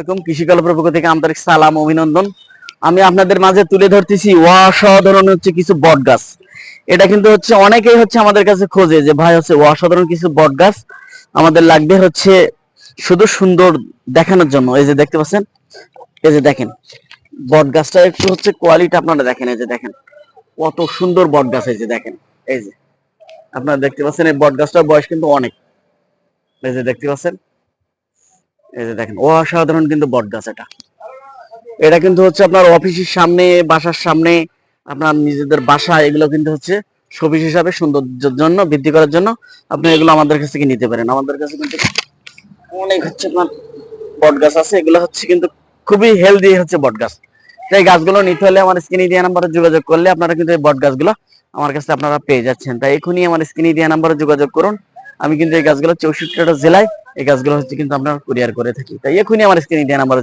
এরকম কৃষি কল্পের পক্ষ থেকে আন্তরিক সালাম অভিনন্দন। আমি আপনাদের মাঝে তুলে ধরতেছি অসাধারণ হচ্ছে কিছু বট গাছ। এটা কিন্তু হচ্ছে অনেকেই হচ্ছে আমাদের কাছে খোঁজে যে ভাই হচ্ছে অসাধারণ কিছু বট গাছ আমাদের লাগবে হচ্ছে শুধু সুন্দর দেখানোর জন্য। এই যে দেখতে পাচ্ছেন, এই যে দেখেন বট গাছটা একটু হচ্ছে কোয়ালিটি আপনারা দেখেন। এই যে দেখেন কত সুন্দর বট গাছ। এই যে দেখেন, এই যে আপনারা দেখতে পাচ্ছেন এই বট গাছটার বয়স কিন্তু অনেক। এই যে দেখতে পাচ্ছেন, এই যে দেখেন অসাধারণ কিন্তু বট গাছ। এটা এটা কিন্তু হচ্ছে আপনার অফিসের সামনে, বাসার সামনে, আপনার নিজেদের বাসা, এগুলো কিন্তু হচ্ছে শোপিস হিসাবে সৌন্দর্যের জন্য বৃদ্ধি করার জন্য আপনি এগুলো আমাদের কাছ থেকে নিতে পারেন। আমাদের কাছে কিন্তু অনেক হচ্ছে আপনার বট গাছ আছে। এগুলো হচ্ছে কিন্তু খুবই হেলদি হচ্ছে বট গাছ। এই গাছগুলো নিতে হলে আমার স্ক্রিনে দেওয়া নাম্বারে যোগাযোগ করলে আপনারা কিন্তু এই বট গাছগুলো আমার কাছে আপনারা পেয়ে যাচ্ছেন। তাই এখনই আমার স্ক্রিনে দেওয়া নাম্বারে যোগাযোগ করুন। আমি কিন্তু এই গাছগুলো 64টা জেলায় এই গাছগুলো হচ্ছে কিন্তু আপনার কুরিয়ার করে থাকি। তাই এখনই আমার স্ক্রিনে দেওয়া নাম্বারে